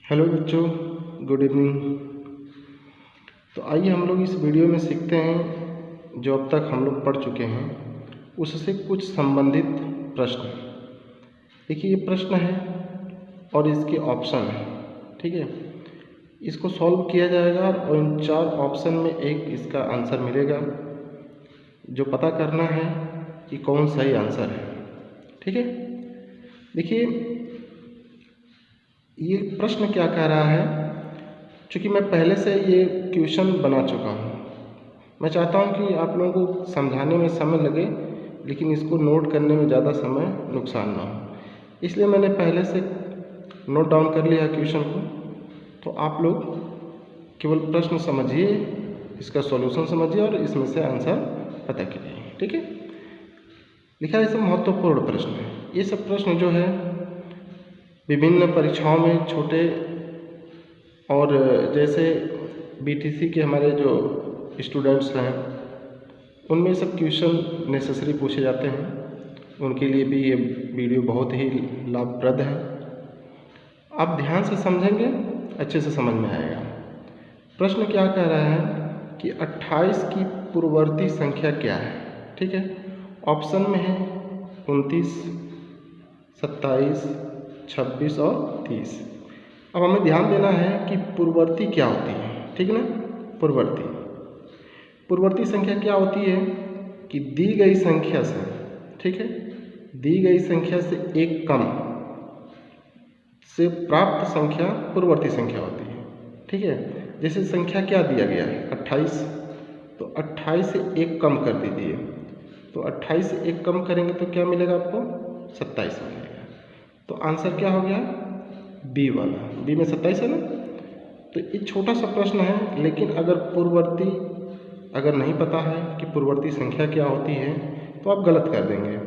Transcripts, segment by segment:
Hello बच्चों, good evening. तो आइए हम लोग इस वीडियो में सीखते हैं जो अब तक हम लोग पढ़ चुके हैं उससे कुछ संबंधित प्रश्न। देखिए, ये प्रश्न है और इसके ऑप्शन है। ठीक है, इसको सॉल्व किया जाएगा और इन 4 ऑप्शन में एक इसका आंसर मिलेगा। जो पता करना है कि कौन सही आंसर है। ठीक है, देखिए ये प्रश्न क्या कह रहा है। चूँकि मैं पहले से ये क्वेश्चन बना चुका हूँ, मैं चाहता हूँ कि आप लोगों को समझाने में समय लगे लेकिन इसको नोट करने में ज़्यादा समय नुकसान ना हो, इसलिए मैंने पहले से नोट डाउन कर लिया क्वेश्चन को। तो आप लोग केवल प्रश्न समझिए, इसका सॉल्यूशन समझिए और इसमें से आंसर पता कीजिए। ठीक है, लिखा है सब महत्वपूर्ण प्रश्न है। ये सब प्रश्न जो है विभिन्न परीक्षाओं में छोटे और जैसे बीटीसी के हमारे जो स्टूडेंट्स हैं उनमें सब क्वेश्चन नेसेसरी पूछे जाते हैं, उनके लिए भी ये वीडियो बहुत ही लाभप्रद है। आप ध्यान से समझेंगे, अच्छे से समझ में आएगा। प्रश्न क्या कह रहा है कि 28 की पूर्ववर्ती संख्या क्या है। ठीक है, ऑप्शन में है 29, 27, 26 और 30। अब हमें ध्यान देना है कि पूर्ववर्ती क्या होती है। ठीक है ना, पूर्ववर्ती संख्या क्या होती है कि दी गई संख्या से, ठीक है, दी गई संख्या से एक कम से प्राप्त संख्या पूर्ववर्ती संख्या होती है। ठीक है, जैसे संख्या क्या दिया गया है 28, तो 28 से एक कम कर दीजिए, तो 28 से एक कम करेंगे तो क्या मिलेगा आपको 27 मिलेगा। तो आंसर क्या हो गया बी वाला, बी में 27 है ना। तो ये छोटा सा प्रश्न है, लेकिन अगर पूर्ववर्ती अगर नहीं पता है कि पूर्ववर्ती संख्या क्या होती है तो आप गलत कर देंगे।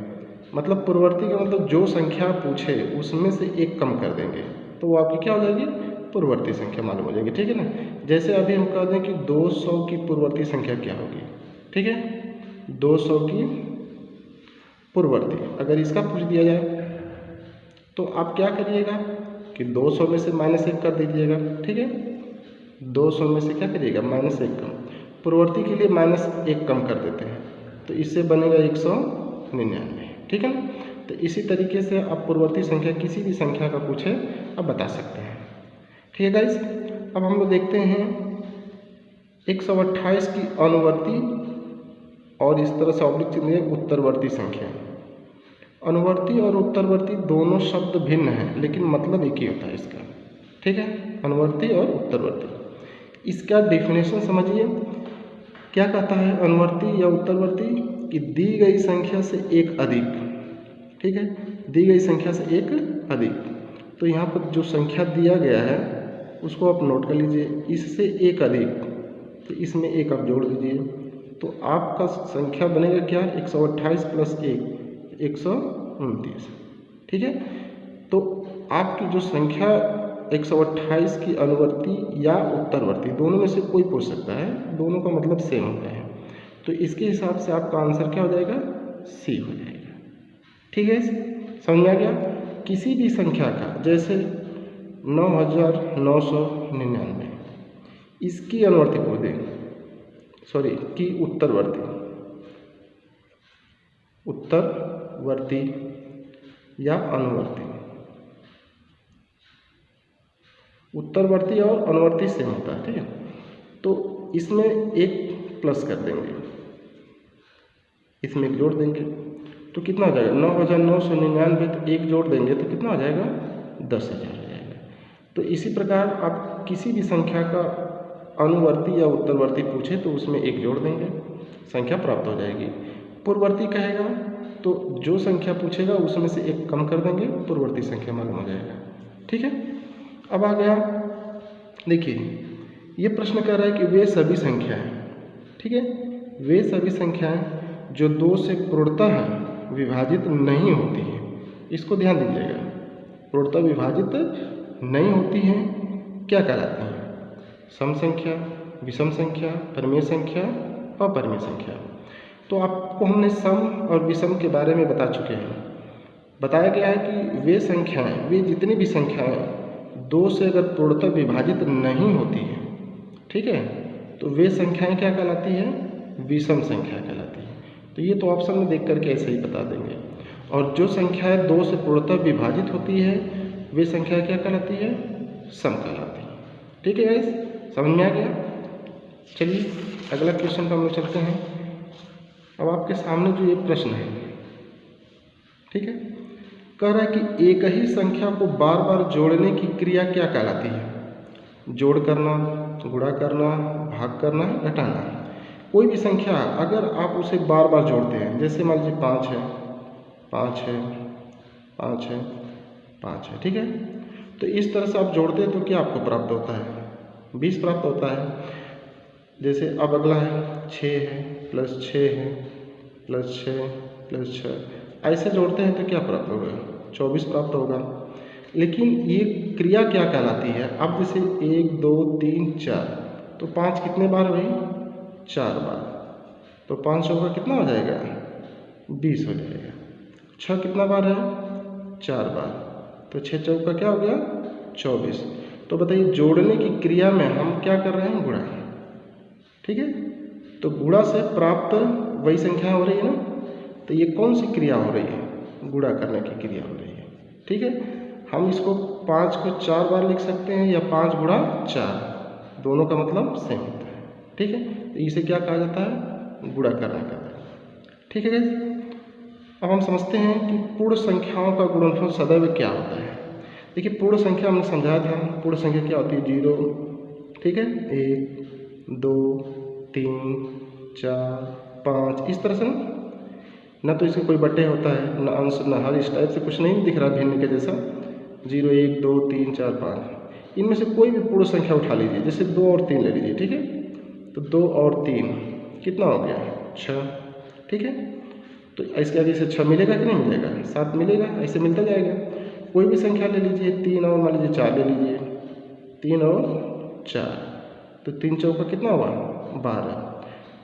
मतलब पूर्ववर्ती का मतलब जो संख्या पूछे उसमें से एक कम कर देंगे तो वो आपकी क्या हो जाएगी पूर्ववर्ती संख्या मालूम हो जाएगी। ठीक है ना, जैसे अभी हम कह दें कि 200 की पूर्ववर्ती संख्या क्या होगी। ठीक है, 200 की पूर्ववर्ती अगर इसका पूछ दिया जाए तो आप क्या करिएगा कि 200 में से -1 कर दीजिएगा। ठीक है, 200 में से क्या करिएगा -1 कम, पूर्ववर्ती के लिए -1 कम कर देते हैं तो इससे बनेगा 199। ठीक है ना, तो इसी तरीके से आप पूर्ववर्ती संख्या किसी भी संख्या का पूछे आप बता सकते हैं। ठीक है गाइस, अब हम लोग देखते हैं 128 की अनुवर्ती और इस तरह से ऑब्लिक चिन्ह है उत्तरवर्ती संख्या। अनुवर्ती और उत्तरवर्ती दोनों शब्द भिन्न हैं लेकिन मतलब एक ही होता है इसका। ठीक है, अनुवर्ती और उत्तरवर्ती। इसका डेफिनेशन समझिए, क्या कहता है अनुवर्ती या उत्तरवर्ती कि दी गई संख्या से एक अधिक। ठीक है, दी गई संख्या से एक अधिक। तो यहाँ पर जो संख्या दिया गया है उसको आप नोट कर लीजिए, इससे एक अधिक, तो इसमें एक आप जोड़ दीजिए तो आपका संख्या बनेगा क्या 128 प्लस 1 129। ठीक है, तो आपकी जो संख्या 128 की अनुवर्ती या उत्तरवर्ती दोनों में से कोई पूछ सकता है, दोनों का मतलब सेम होता है, तो इसके हिसाब से आपका आंसर क्या हो जाएगा सी हो जाएगा। ठीक है, समझ में आ गया। किसी भी संख्या का जैसे 9999 इसकी अनुवर्ती पूछ दें, सॉरी की उत्तरवर्ती या अनुवर्ती। उत्तरवर्ती और अनुवर्ती सेम होता है। ठीक है, तो इसमें एक प्लस कर देंगे, इसमें एक जोड़ देंगे तो कितना हो जाएगा 9999, तो एक जोड़ देंगे तो कितना हो जाएगा 10,000 हो जाएगा। तो इसी प्रकार आप किसी भी संख्या का अनुवर्ती या उत्तरवर्ती पूछे तो उसमें एक जोड़ देंगे, संख्या प्राप्त हो जाएगी। पूर्ववर्ती कहेगा तो जो संख्या पूछेगा उसमें से एक कम कर देंगे, पूर्ववर्ती संख्या मालूम हो जाएगा। ठीक है, अब आ गया, देखिए ये प्रश्न कह रहा है कि वे सभी संख्याएं, ठीक है, वे सभी संख्याएं जो 2 से पूर्णतः विभाजित नहीं होती हैं, इसको ध्यान दीजिएगा, पूर्णतः विभाजित नहीं होती हैं क्या कहलाती हैं, सम संख्या, विषम संख्या, परिमेय संख्या, अपरिमेय संख्या। तो आपको हमने सम और विषम के बारे में बता चुके हैं। बताया गया है कि वे संख्याएं, वे जितनी भी संख्याएं 2 से अगर पूर्णतः विभाजित नहीं होती है, ठीक है, तो वे संख्याएं क्या कहलाती है? विषम संख्या कहलाती है। तो ये तो ऑप्शन में देख करके ऐसे ही बता देंगे। और जो संख्याएं 2 से पूर्णतः विभाजित होती है वे संख्या क्या कहलाती है? सम कहलाती है। ठीक है गाइस, समझ में आ गया? चलिए अगला क्वेश्चन पर हम लोग चलते हैं। अब आपके सामने जो ये प्रश्न है, ठीक है, कह रहा है कि एक ही संख्या को बार बार जोड़ने की क्रिया क्या कहलाती है? जोड़ करना, गुणा करना, भाग करना, घटाना। कोई भी संख्या अगर आप उसे बार बार जोड़ते हैं, जैसे मान लीजिए 5 है, 5 है, 5 है, 5 है, ठीक है, तो इस तरह से आप जोड़ते हैं तो क्या आपको प्राप्त होता है? 20 प्राप्त होता है। जैसे अब अगला है 6 है प्लस 6 है प्लस 6 प्लस 6, ऐसे जोड़ते हैं तो क्या प्राप्त होगा? 24 प्राप्त होगा। लेकिन ये क्रिया क्या कहलाती है? अब जैसे 1 2 3 4, तो 5 कितने बार हुई? 4 बार, तो 5 चौका कितना हो जाएगा? 20 हो जाएगा। 6 कितना बार है? 4 बार, तो 6 चौका क्या हो गया? 24। तो बताइए जोड़ने की क्रिया में हम क्या कर रहे हैं? गुणा। ठीक है, तो गुणा से प्राप्त वही संख्या हो रही है ना, तो ये कौन सी क्रिया हो रही है? गुणा करने की क्रिया हो रही है। ठीक है, हम इसको 5 को 4 बार लिख सकते हैं या 5 गुणा 4, दोनों का मतलब सेम होता है। ठीक है, तो इसे क्या कहा जाता है? गुणा करना कहता है। ठीक है गाइस, अब हम समझते हैं कि पूर्ण संख्याओं का गुणनफल सदैव क्या होता है। देखिए पूर्ण संख्या हमने समझाया था, पूर्ण संख्या क्या होती है? 0, ठीक है, 1 2 3 4 5, इस तरह से ना तो इसके कोई बट्टे होता है, ना अंश, ना हर, इस टाइप से कुछ नहीं दिख रहा भिन्न के जैसा। 0 1 2 3 4 5, इनमें से कोई भी पूर्ण संख्या उठा लीजिए, जैसे 2 और 3 ले लीजिए। ठीक है, तो 2 और 3 कितना हो गया? 6। ठीक है, तो इसके आगे से 6 मिलेगा कि नहीं मिलेगा? 7 मिलेगा, ऐसे मिलता जाएगा। कोई भी संख्या ले लीजिए, 3 और मान लीजिए 4 ले लीजिए, 3 और 4, तो 3 चौका कितना हुआ? 12।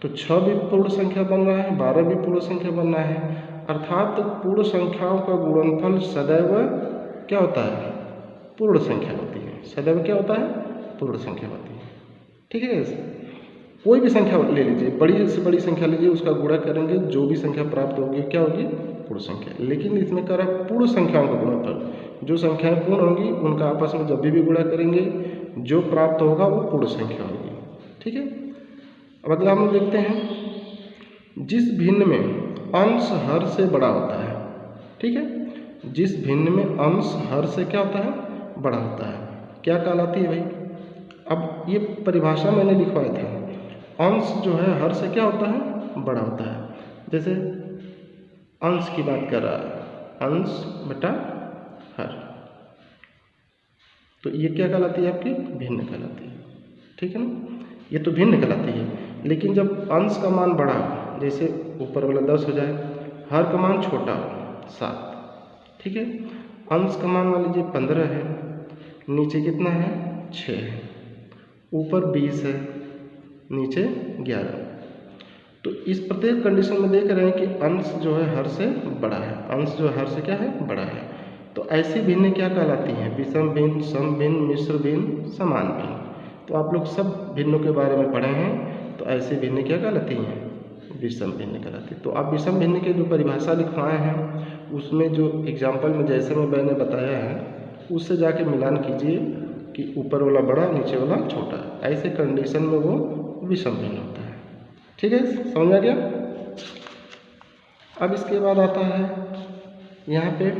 तो 6 भी पूर्ण संख्या बन रहा है, 12 भी पूर्ण संख्या बन रहा है, अर्थात पूर्ण संख्याओं का गुणनफल सदैव क्या होता है? पूर्ण संख्या होती है। सदैव क्या होता है? पूर्ण संख्या होती है। ठीक है, कोई भी संख्या ले लीजिए, बड़ी से बड़ी संख्या लीजिए, उसका गुणा करेंगे, जो भी संख्या प्राप्त होगी क्या होगी? पूर्ण संख्या। लेकिन इसमें कह रहा है पूर्ण संख्याओं का गुणनफल, जो संख्याएं पूर्ण होंगी उनका आपस में जब भी गुणा करेंगे जो प्राप्त होगा वो पूर्ण संख्या होगी। ठीक है, अब अगला हम देखते हैं, जिस भिन्न में अंश हर से बड़ा होता है। ठीक है, जिस भिन्न में अंश हर से क्या होता है? बड़ा होता है, क्या कहलाती है भाई? अब ये परिभाषा मैंने लिखवाया था, अंश जो है हर से क्या होता है? बड़ा होता है। जैसे अंश की बात कर रहा है, अंश बटा हर, तो ये क्या कहलाती है? आपकी भिन्न कहलाती है। ठीक है ना, ये तो भिन्न कहलाती है। लेकिन जब अंश का मान बड़ा, जैसे ऊपर वाला 10 हो जाए, हर का मान छोटा हो 7, ठीक है, अंश का मान मान लीजिए 15 है, नीचे कितना है? 6 है, ऊपर 20 है, नीचे 11। तो इस प्रत्येक कंडीशन में देख रहे हैं कि अंश जो है हर से बड़ा है, अंश जो हर से क्या है? बड़ा है। तो ऐसी भिन्न क्या कहलाती हैं? विषम भिन्न, सम भिन्न, मिश्र भिन्न, समान भिन्न। तो आप लोग सब भिन्नों के बारे में पढ़े हैं, तो ऐसी भिन्न क्या कहलाती हैं? विषम भिन्न कहलाती है। तो आप विषम भिन्न के जो परिभाषा लिखवाए हैं उसमें जो एग्जाम्पल में जैसे मैंने बताया है उससे जाके मिलान कीजिए कि ऊपर वाला बड़ा नीचे वाला छोटा, ऐसे कंडीशन में वो विषम भिन्न होता है। ठीक है, समझ आ गया? अब इसके बाद आता है यहाँ पे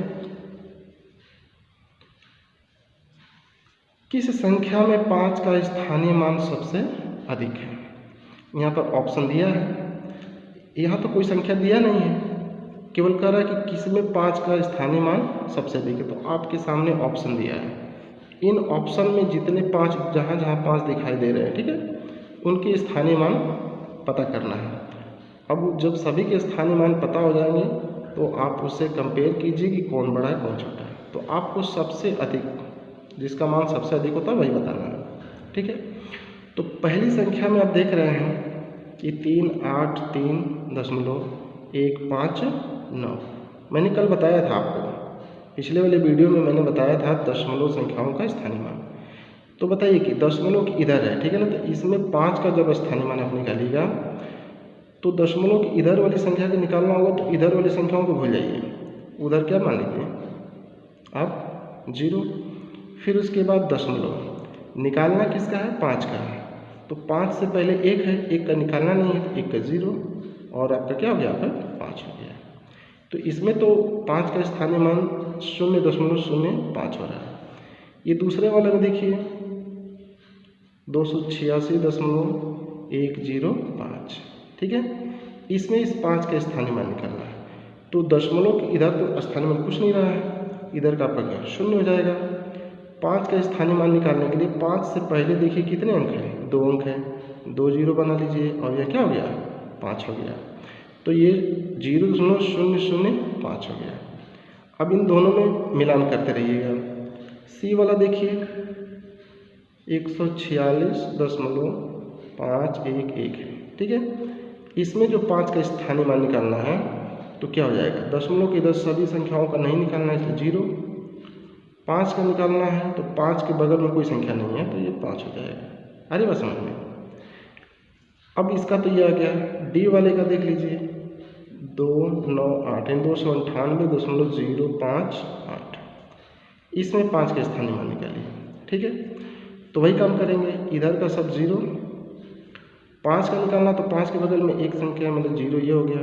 किस संख्या में 5 का स्थानीय मान सबसे अधिक है? यहाँ पर ऑप्शन दिया है, यहाँ तो कोई संख्या दिया नहीं है, केवल कह रहा है कि किस में 5 का स्थानीय मान सबसे अधिक है। तो आपके सामने ऑप्शन दिया है, इन ऑप्शन में जितने 5 जहाँ जहाँ 5 दिखाई दे रहे हैं, ठीक है, उनके स्थानीय मान पता करना है। अब जब सभी के स्थानीय मान पता हो जाएंगे तो आप उससे कंपेयर कीजिए कि कौन बड़ा है कौन छोटा है। तो आपको सबसे अधिक, जिसका मान सबसे अधिक होता है वही बताना है। ठीक है, तो पहली संख्या में आप देख रहे हैं कि 3 8 3.159। मैंने कल बताया था आपको पिछले वाले वीडियो में मैंने बताया था दशमलव संख्याओं का स्थानीय मान। तो बताइए कि दशमलव की इधर है, ठीक है ना, तो इसमें 5 का जब स्थानीय मान आप निकालिएगा तो दशमलव की इधर वाली संख्या को निकालना होगा, तो इधर वाली संख्याओं को भूल जाइए, उधर क्या मान लीजिए आप 0। फिर उसके बाद दशमलव निकालना किसका है, 5 का है, तो 5 से पहले 1 है, 1 का निकालना नहीं है, तो 1 का 0 और आपका क्या हो गया, आपका 5 हो गया। तो इसमें तो 5 का स्थानीय मान 0.05 हो रहा है। ये दूसरे वाले में देखिए 286.105, ठीक है। इसमें इस 5 का स्थानीय मान निकालना है, तो दशमलव के इधर तो स्थानीय मान कुछ नहीं रहा है, इधर का आपका क्या 0 हो जाएगा। 5 का स्थानीय मान निकालने के लिए 5 से पहले देखिए कितने अंक हैं, 2 अंक हैं, 2 0 बना लीजिए और यह क्या हो गया, 5 हो गया। तो ये 0.005 हो गया। अब इन दोनों में मिलान करते रहिएगा। सी वाला देखिए 146.511 है, ठीक है। इसमें जो 5 का स्थानीय मान निकालना है तो क्या हो जाएगा, दशमलव के इधर सभी संख्याओं का नहीं निकालना है, इसलिए 0। 5 का निकालना है तो 5 के बगल में कोई संख्या नहीं है, तो ये 5 हो जाएगा। अरे बस समझ में। अब इसका तो ये आ गया। डी वाले का देख लीजिए 298 298.058, इसमें 5 का स्थानीय मान निकालिए, ठीक है। तो वही काम करेंगे, इधर का सब 0, 5 का निकालना तो 5 के बगल में एक संख्या मतलब 0, ये हो गया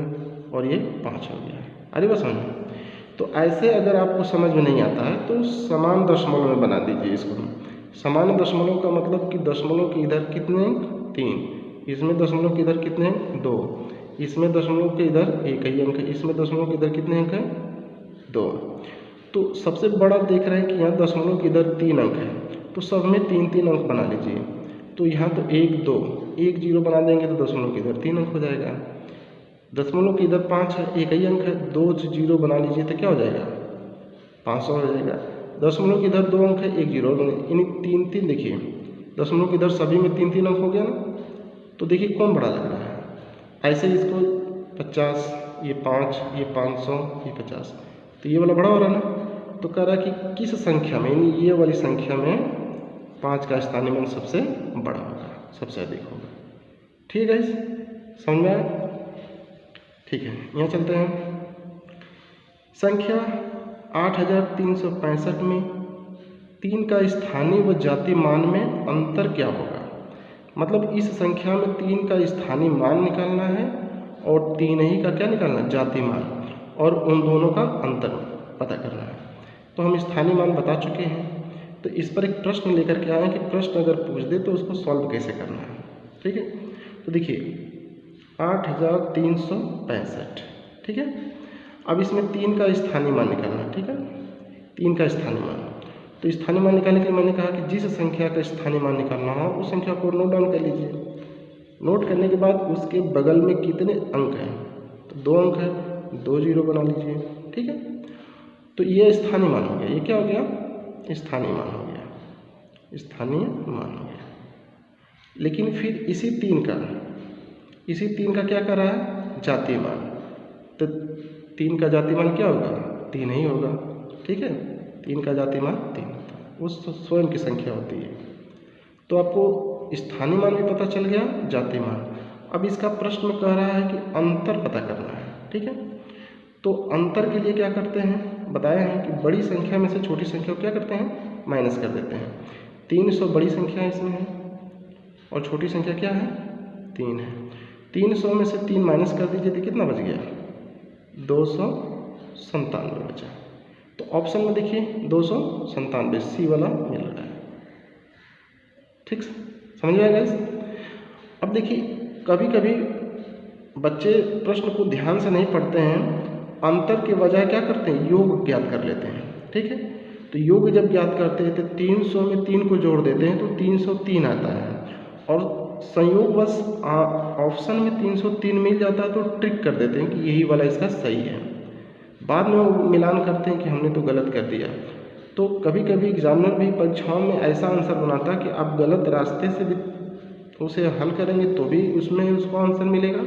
और ये 5 हो गया। अरे बस समझ में। तो ऐसे अगर आपको समझ में नहीं आता है तो समान दशमलव में बना दीजिए इसको। समान दशमलव का मतलब कि दशमलव के इधर कितने अंक, 3, इसमें दशमलव के इधर कितने अंक, 2, इसमें दशमलव के इधर 1 ही अंक है, इसमें दशमलव के इधर कितने अंक है, 2। तो सबसे बड़ा देख रहे हैं कि यहाँ दशमलव के इधर 3 अंक है, तो सब में 3-3 अंक बना लीजिए। तो यहाँ तो 1 2 1 0 बना देंगे तो दशमलव के इधर 3 अंक हो जाएगा। दशमलव के इधर 5 है, 1 ही अंक है, 2 0 बना लीजिए तो क्या हो जाएगा, 500 हो जाएगा। दशमलव के इधर 2 अंक है, 1 0, यानी 3-3। देखिए दशमलव के इधर सभी में 3-3 अंक हो गया ना, तो देखिए कौन बड़ा लग रहा है। ऐसे इसको 50, ये 5, ये 500, ये 50, तो ये वाला बड़ा हो रहा है ना। तो कह रहा है कि किस संख्या में, यानी ये वाली संख्या में 5 का स्थानीय मान सबसे बड़ा होगा, सबसे अधिक होगा। ठीक है, समझ में आया? ठीक है, यहाँ चलते हैं। संख्या 8365 में 3 का स्थानीय व जातीय मान में अंतर क्या होगा। मतलब इस संख्या में 3 का स्थानीय मान निकालना है और 3 ही का क्या निकालना है, जातीय मान, और उन दोनों का अंतर पता करना है। तो हम स्थानीय मान बता चुके हैं, तो इस पर एक प्रश्न लेकर के आए कि प्रश्न अगर पूछ दे तो उसको सॉल्व कैसे करना है। ठीक है, तो देखिए 8365, ठीक है। अब इसमें 3 का स्थानीय मान निकालना है, ठीक है, 3 का स्थानीय मान। तो स्थानीय मान निकालने के लिए मैंने कहा कि जिस संख्या का स्थानीय मान निकालना हो उस संख्या को नोट डाउन कर लीजिए। नोट करने के बाद उसके बगल में कितने अंक हैं, तो 2 अंक है, 2 0 बना लीजिए। ठीक है, तो ये स्थानीय मान हो गया। ये क्या हो गया, स्थानीय मान हो गया, स्थानीय मान हो गया। लेकिन फिर इसी 3 का क्या कर रहा है, जातीय मान। तो 3 का जातीय मान क्या होगा, 3 ही होगा। ठीक है, 3 का जातीय मान 3 होता है, वो स्वयं की संख्या होती है। तो आपको स्थानीय मान भी पता चल गया, जातीय मान। अब इसका प्रश्न कह रहा है कि अंतर पता करना है। ठीक है, तो अंतर के लिए क्या करते हैं, बताया है कि बड़ी संख्या में से छोटी संख्या को क्या करते हैं, माइनस कर देते हैं। 300 बड़ी संख्या इसमें है और छोटी संख्या क्या है, 3 है। 300 में से 3 माइनस कर दीजिए तो कितना बच गया, 297 बचा। तो ऑप्शन में देखिए 297, सी वाला मिल रहा है। ठीक, समझ में आएगा इस। अब देखिए कभी कभी बच्चे प्रश्न को ध्यान से नहीं पढ़ते हैं, अंतर के बजाय क्या करते हैं, योग ज्ञात कर लेते हैं। ठीक है, तो योग जब ज्ञात करते हैं तो 300 में 3 को जोड़ देते हैं तो 303 आता है, और संयोगवश ऑप्शन में 303 मिल जाता है तो ट्रिक कर देते हैं कि यही वाला इसका सही है। बाद में वो मिलान करते हैं कि हमने तो गलत कर दिया। तो कभी कभी एग्जामिनर भी परीक्षाओं में ऐसा आंसर बनाता है कि आप गलत रास्ते से भी उसे हल करेंगे तो भी उसमें उसको आंसर मिलेगा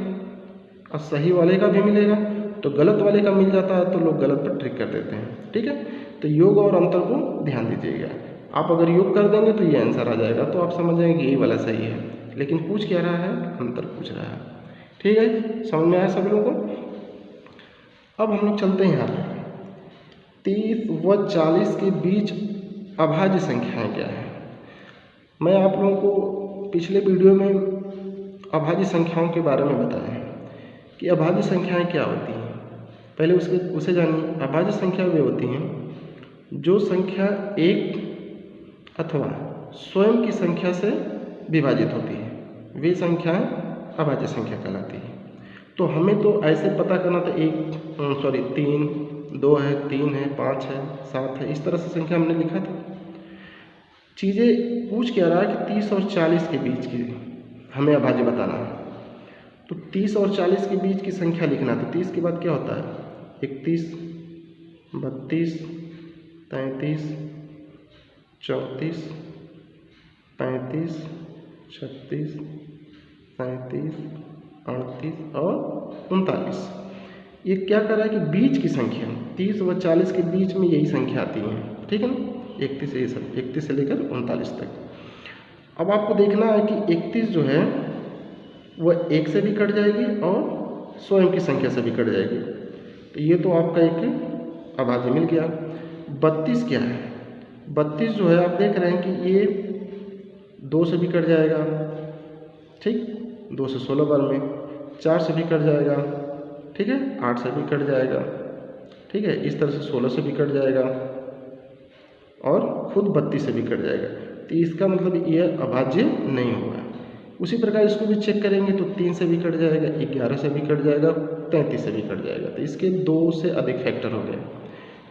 और सही वाले का भी मिलेगा। तो गलत वाले का मिल जाता है तो लोग गलत पर ट्रिक कर देते हैं। ठीक है, तो योग और अंतर को ध्यान दीजिएगा। आप अगर योग कर देंगे तो ये आंसर आ जाएगा, तो आप समझ जाएंगे यही वाला सही है, लेकिन पूछ क्या रहा है, अंतर पूछ रहा है। ठीक है, समझ में आया सभी लोगों को। अब हम लोग चलते हैं यहाँ पे 30 व 40 के बीच अभाज्य संख्याएं क्या है। मैं आप लोगों को पिछले वीडियो में अभाज्य संख्याओं के बारे में बताया है कि अभाज्य संख्याएं क्या होती हैं। पहले उसे जानिए। अभाज्य संख्या वे होती हैं जो संख्या एक अथवा स्वयं की संख्या से विभाजित होती है, वे संख्याएं अभाज्य संख्या कहलाती है। तो हमें तो ऐसे पता करना था 3, 2 है, 3 है, 5 है, 7 है, इस तरह से संख्या हमने लिखा था। चीज़ें पूछ क्या रहा है कि 30 और 40 के बीच की हमें अभाज्य बताना है। तो 30 और 40 के बीच की संख्या लिखना था। 30 के बाद क्या होता है, 31, 32, 33, 34, 35, 36, 37, 38 और 39। ये क्या कर रहा है कि बीच की संख्या 30 व 40 के बीच में यही संख्या आती है, ठीक है ना। 31 से लेकर 39 तक। अब आपको देखना है कि 31 जो है वह 1 से भी कट जाएगी और स्वयं की संख्या से भी कट जाएगी। तो ये तो आपका एक अभाज्य मिल गया। 32 क्या है, 32 जो है आप देख रहे हैं कि ये 2 से भी कट जाएगा, ठीक, 2 से 16 बार में, 4 से भी कट जाएगा, ठीक है, 8 से भी कट जाएगा, ठीक है, इस तरह से 16 से भी कट जाएगा और खुद 32 से भी कट जाएगा। तो इसका मतलब ये अभाज्य नहीं होगा। उसी प्रकार इसको भी चेक करेंगे तो 3 से भी कट जाएगा, 11 से भी कट जाएगा, 33 से भी कट जाएगा। तो इसके 2 से अधिक फैक्टर हो गए।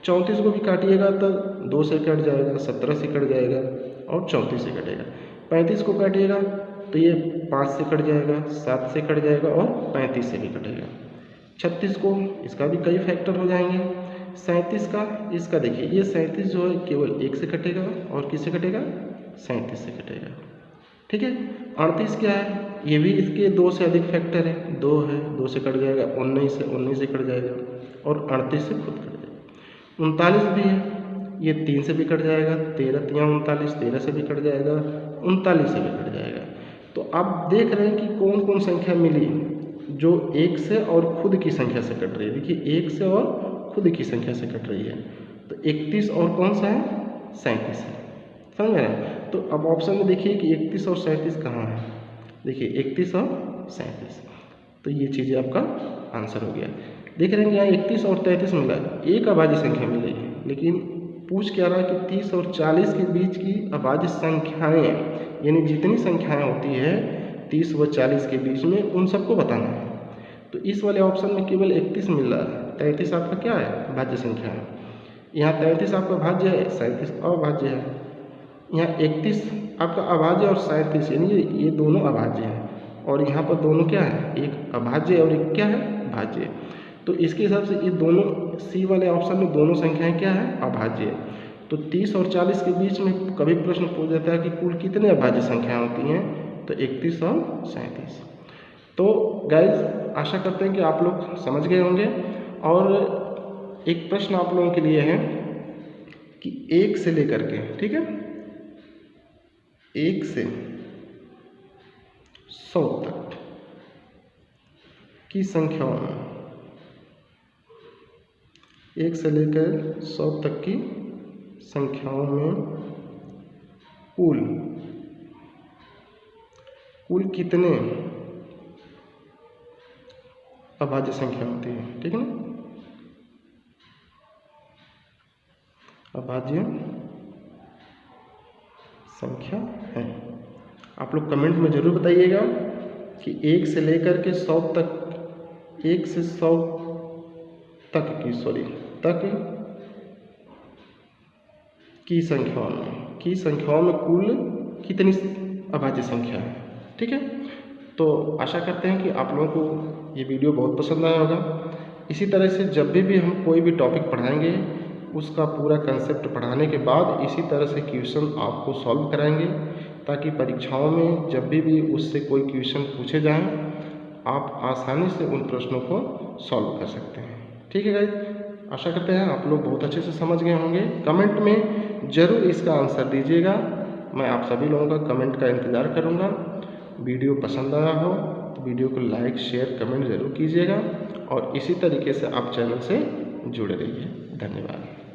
34 को भी काटिएगा तो 2 से कट जाएगा, 17 से कट जाएगा और 34 से कटेगा। 35 को काटिएगा तो ये 5 से कट जाएगा, 7 से कट जाएगा और 35 से भी कटेगा। 36 को, इसका भी कई फैक्टर हो जाएंगे। 37 का, इसका देखिए ये 37 जो है केवल 1 से कटेगा और किससे कटेगा, 37 से कटेगा, ठीक है। 38 क्या है, ये भी इसके 2 से अधिक फैक्टर है, 2 है, 2 से कट जाएगा, 19 से कट जाएगा और 38 से खुद कट जाएगा। 39 भी है, ये 3 से भी कट जाएगा, 13 तियां 39, 13 से भी कट जाएगा, 39 से भी कट जाएगा। तो आप देख रहे हैं कि कौन कौन संख्या मिली जो 1 से और खुद की संख्या से कट रही है। देखिए 1 से और खुद की संख्या से कट रही है। तो 31 और कौन सा है, 37 है, समझ रहे हैं। तो अब ऑप्शन में देखिए कि 31 और 37 कहाँ है, देखिए 31 और 37। तो ये चीज़ें आपका आंसर हो गया। देख रहे हैं कि यहाँ 31 और 33 मिला, एक अभाज्य संख्या मिली है, लेकिन पूछ क्या रहा है कि 30 और 40 के बीच की अभाज्य संख्याएं, यानी जितनी संख्याएं होती है 30 व 40 के बीच में, उन सबको बताना है। तो इस वाले ऑप्शन में केवल 31 मिल रहा है, 33 आपका क्या है, भाज्य संख्या है। यहाँ 33 आपका भाज्य है, 37 अभाज्य है। यहाँ 31 आपका अभाज्य और 37 यानी ये दोनों अभाज्य हैं, और यहाँ पर दोनों क्या है, एक अभाज्य और एक क्या है, भाज्य। तो इसके हिसाब से ये दोनों सी वाले ऑप्शन में दोनों संख्याएं क्या है, अभाज्य। तो 30 और 40 के बीच में कभी प्रश्न पूछ देता है कि कुल कितने अभाज्य संख्याएं होती हैं, तो 31 और 37। तो गाइज आशा करते हैं कि आप लोग समझ गए होंगे। और एक प्रश्न आप लोगों के लिए है कि 1 से लेकर के, ठीक है, 1 से 100 तक की संख्याओं में, 1 से लेकर 100 तक की संख्याओं में कुल कितने अभाज्य संख्या होती है, ठीक है ना, अभाज्य संख्या है। आप लोग कमेंट में जरूर बताइएगा कि 1 से लेकर के 100 तक, 1 से 100 तक की संख्याओं में कुल कितनी अभाज्य संख्या है, ठीक है। तो आशा करते हैं कि आप लोगों को ये वीडियो बहुत पसंद आया होगा। इसी तरह से जब भी हम कोई भी टॉपिक पढ़ाएंगे, उसका पूरा कंसेप्ट पढ़ाने के बाद इसी तरह से क्वेश्चन आपको सॉल्व कराएंगे, ताकि परीक्षाओं में जब भी उससे कोई क्वेश्चन पूछे जाएं, आप आसानी से उन प्रश्नों को सॉल्व कर सकते हैं, ठीक है गाइस। आशा करते हैं आप लोग बहुत अच्छे से समझ गए होंगे। कमेंट में ज़रूर इसका आंसर दीजिएगा। मैं आप सभी लोगों का कमेंट का इंतज़ार करूँगा। वीडियो पसंद आया हो तो वीडियो को लाइक शेयर कमेंट ज़रूर कीजिएगा और इसी तरीके से आप चैनल से जुड़े रहिए। धन्यवाद।